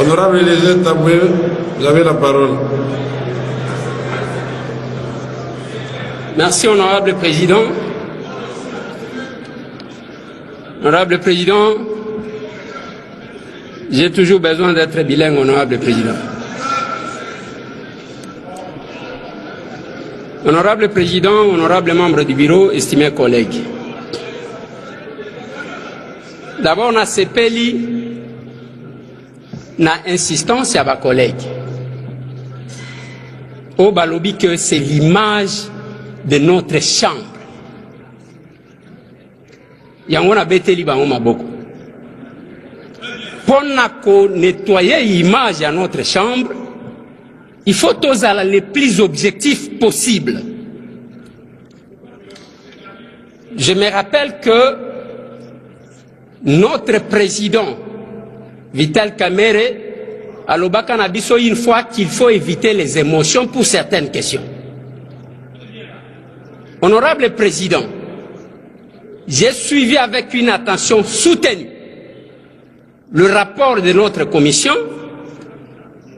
Honorable Eliezer Taboué, vous avez la parole. Merci, Honorable Président. Honorable Président, j'ai toujours besoin d'être bilingue, Honorable Président. Honorable Président, honorable membre du bureau, estimés collègues. D'abord, on a CPLI, na insistance à ma collègue. Au balobi que c'est l'image de notre chambre. Yangona beteli bango maboko. Pour nettoyer l'image à notre chambre, il faut tous aller les plus objectifs possibles. Je me rappelle que notre président Vital Kamerhe a l'obaka na biso une fois qu'il faut éviter les émotions pour certaines questions. Honorable Président, j'ai suivi avec une attention soutenue le rapport de notre commission,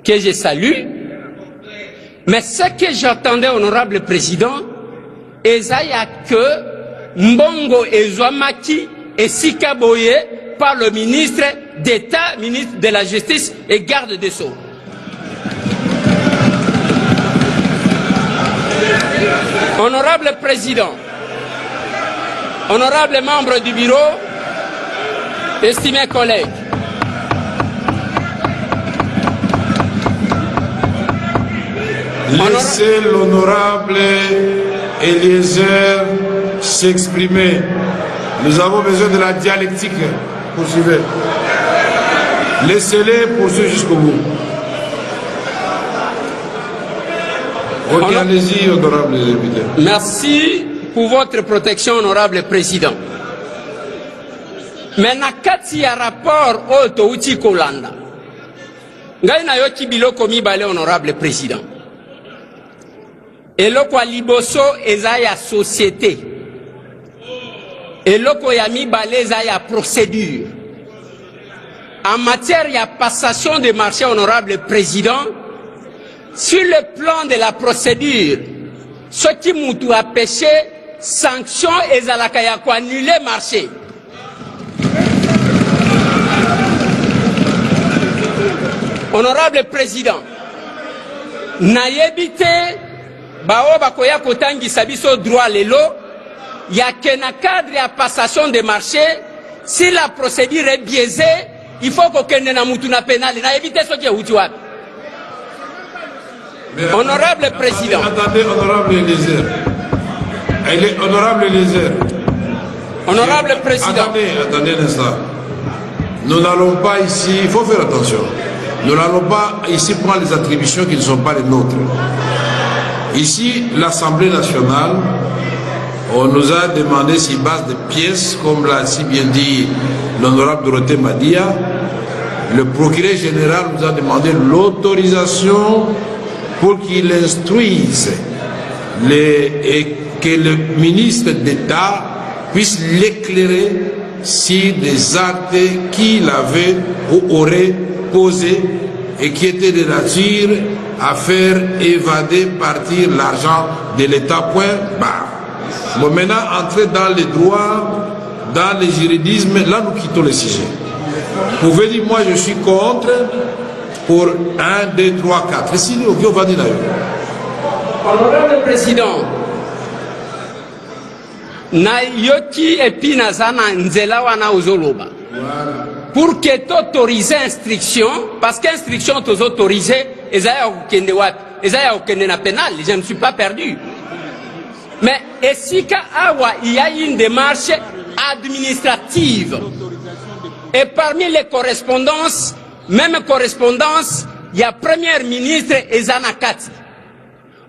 que je salue, mais ce que j'attendais, Honorable Président, c'est que Mbongo Ezouamaki et Sikaboye par le ministre d'État, ministre de la Justice et garde des Sceaux. Honorable Président, honorable membre du bureau, estimés collègues, laissez l'honorable Eliezer s'exprimer. Nous avons besoin de la dialectique. Poursuivez. Laissez-les poursuivre jusqu'au bout. Ok, allez-y, honorable député. Merci pour votre protection, honorable Président. Mais nakati ya rapport oto uti kolanda. Ngai na yoki biloko mibale, honorable Président. Eloko liboso eza ya société. Eloko ya mibale eza ya procédure. En matière ya passation de marché, honorable Président, sur le plan de la procédure, ce qui moutou a péché, sanction ezalaka ya ko annuler marché. Honorable Président, naïebité, bao bakoya kotangisa biso droit lelo, ya que na cadre à passation de marché, si la procédure est biaisée, il faut qu'on na mutu na pénal, naïebité ce qui est utiwap. Honorable Président. Attendez, honorable Eliezer. Honorable Eliezer. Honorable Président. Attendez un instant. Nous n'allons pas ici, il faut faire attention. Nous n'allons pas ici prendre les attributions qui ne sont pas les nôtres. Ici, l'Assemblée nationale, on nous a demandé sur base de pièces, comme l'a si bien dit l'honorable Dorothée Madia, le procureur général nous a demandé l'autorisation pour qu'il instruise et que le ministre d'État puisse l'éclairer sur des actes qu'il avait ou aurait posés et qui étaient de nature à faire évader, partir l'argent de l'État, point barre. Bon, maintenant, entrer dans les droits, dans les juridismes, là nous quittons le sujet. Vous pouvez dire, moi je suis contre, pour 1, 2, 3, 4. Et si on va dire d'ailleurs. Honorable Président, na yoki epi nazana nzela wana ozoloba. Pour que tu autorises instruction, parce qu'instruction tu autorise, ezaya okende wapi, ezaya okende na pénal, je ne suis pas perdu. Mais esika awa, il y a une démarche administrative. Et parmi les correspondances, même correspondance, il y a Premier ministre Ezanakati.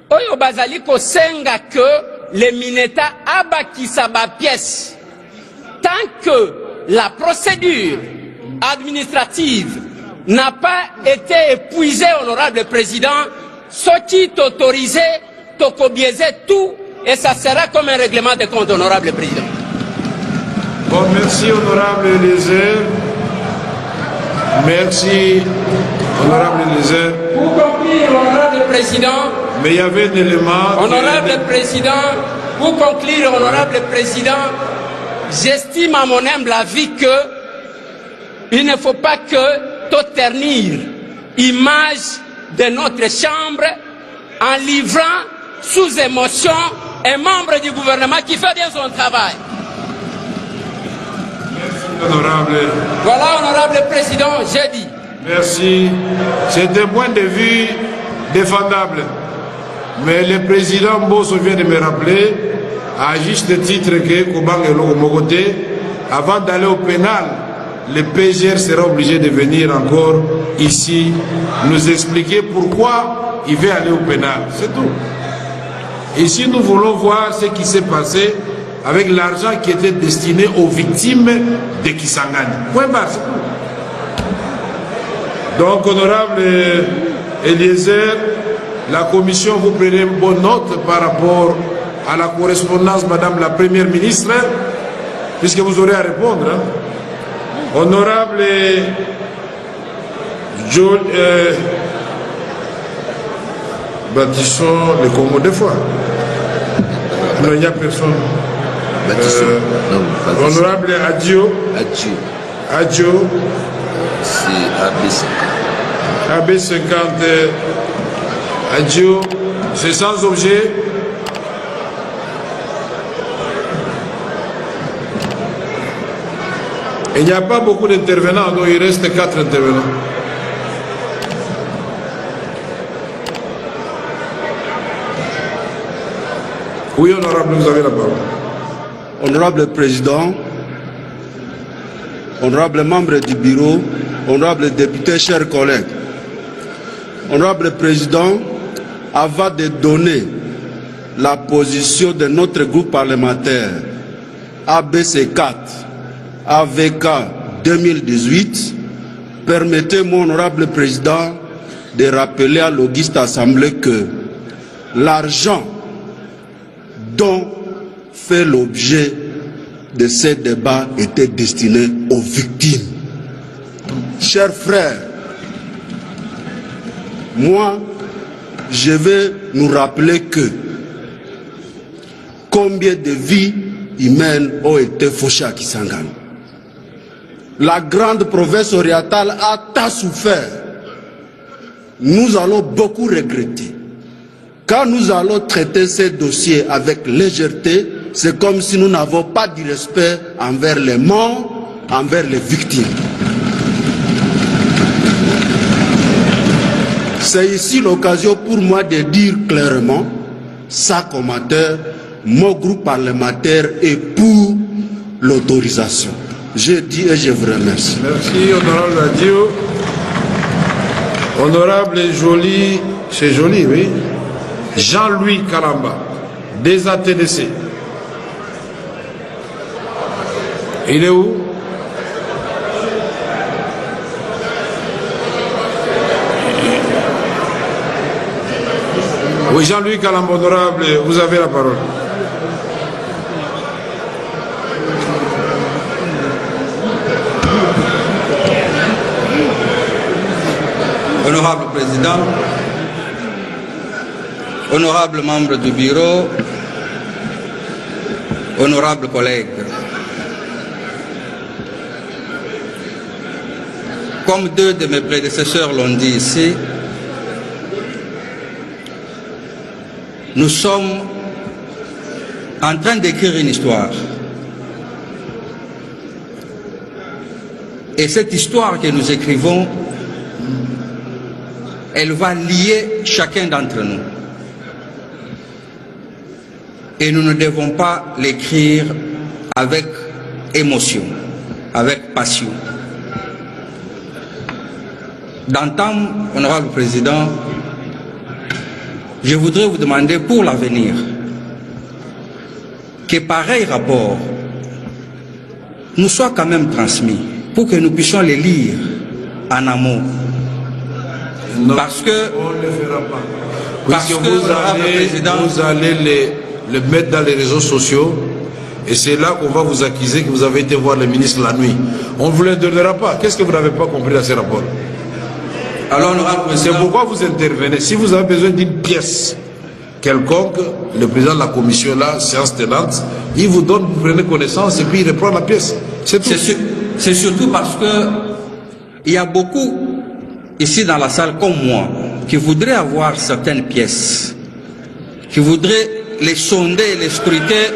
Oyo bazali ko senga que les mineta abakisa ba pièce. Tant que la procédure administrative n'a pas été épuisée, honorable Président, ce qui est autorisé, tokobiaiser tout, et ça sera comme un règlement de compte, honorable Président. Bon, merci, honorable Eliezer. Merci. Honorable Eliezer. Pour conclure, honorable président. Mais il y avait un élément. Honorable président, pour conclure, honorable président, j'estime à mon humble avis que il ne faut pas que tout ternir image de notre chambre en livrant sous émotion un membre du gouvernement qui fait bien son travail. Merci, honorable. Voilà, honorable président, j'ai dit. Merci. C'est un point de vue défendable. Mais le président Bosso vient de me rappeler, à juste titre que Kobangelo Mogote, avant d'aller au pénal, le PGR sera obligé de venir encore ici nous expliquer pourquoi il veut aller au pénal. C'est tout. Ici, nous voulons voir ce qui s'est passé avec l'argent qui était destiné aux victimes de Kisangani. Point barre, c'est tout. Donc, honorable Eliezer, la commission vous prenez une bonne note par rapport à la correspondance, Madame la Première ministre, puisque vous aurez à répondre. Hein. Honorable bâtissons le Congo des fois. Non, il n'y a personne. Honorable Adio. Adio. C'est AB50. AB50. Adio. C'est sans objet. Il n'y a pas beaucoup d'intervenants, donc il reste 4 intervenants. Oui, honorable, vous avez la parole. Honorable Président, honorable membre du bureau, honorable député, chers collègues. Honorable Président, avant de donner la position de notre groupe parlementaire ABC4, AVK 2018, permettez-moi, honorable Président, de rappeler à l'auguste Assemblée que l'argent dont fait l'objet de ces débats était destiné aux victimes. Chers frères, moi, je vais nous rappeler que combien de vies humaines ont été fauchées à Kisangani. La grande province orientale a tant souffert. Nous allons beaucoup regretter. Quand nous allons traiter ces dossiers avec légèreté, c'est comme si nous n'avons pas de respect envers les morts, envers les victimes. C'est ici l'occasion pour moi de dire clairement, sans commentaire, mon groupe parlementaire est pour l'autorisation. Je dis et je vous remercie. Merci, honorable Adio. Honorable Joly, c'est Joly, oui. Jean-Louis Kalamba, des ATDC. Il est où? Oui, Jean-Louis Kalamba, honorable, vous avez la parole. Honorable Président, honorables membres du bureau, honorables collègues, comme deux de mes prédécesseurs l'ont dit ici, nous sommes en train d'écrire une histoire. Et cette histoire que nous écrivons, elle va lier chacun d'entre nous. Et nous ne devons pas l'écrire avec émotion, avec passion. D'entendre, honorable Président, je voudrais vous demander pour l'avenir que pareil rapport nous soit quand même transmis pour que nous puissions les lire en amont. Non, parce que on ne le fera pas. Parce que vous allez le mettre dans les réseaux sociaux et c'est là qu'on va vous accuser que vous avez été voir le ministre la nuit. On ne vous le donnera pas. Qu'est-ce que vous n'avez pas compris dans ces rapports? Alors, l'honorable C'est président, pourquoi vous intervenez. Si vous avez besoin d'une pièce quelconque, le président de la commission là, séance tenante, il vous donne, vous prenez connaissance et puis il reprend la pièce. C'est tout. c'est surtout parce que il y a beaucoup ici dans la salle comme moi qui voudraient avoir certaines pièces, qui voudraient les sonder, les scruter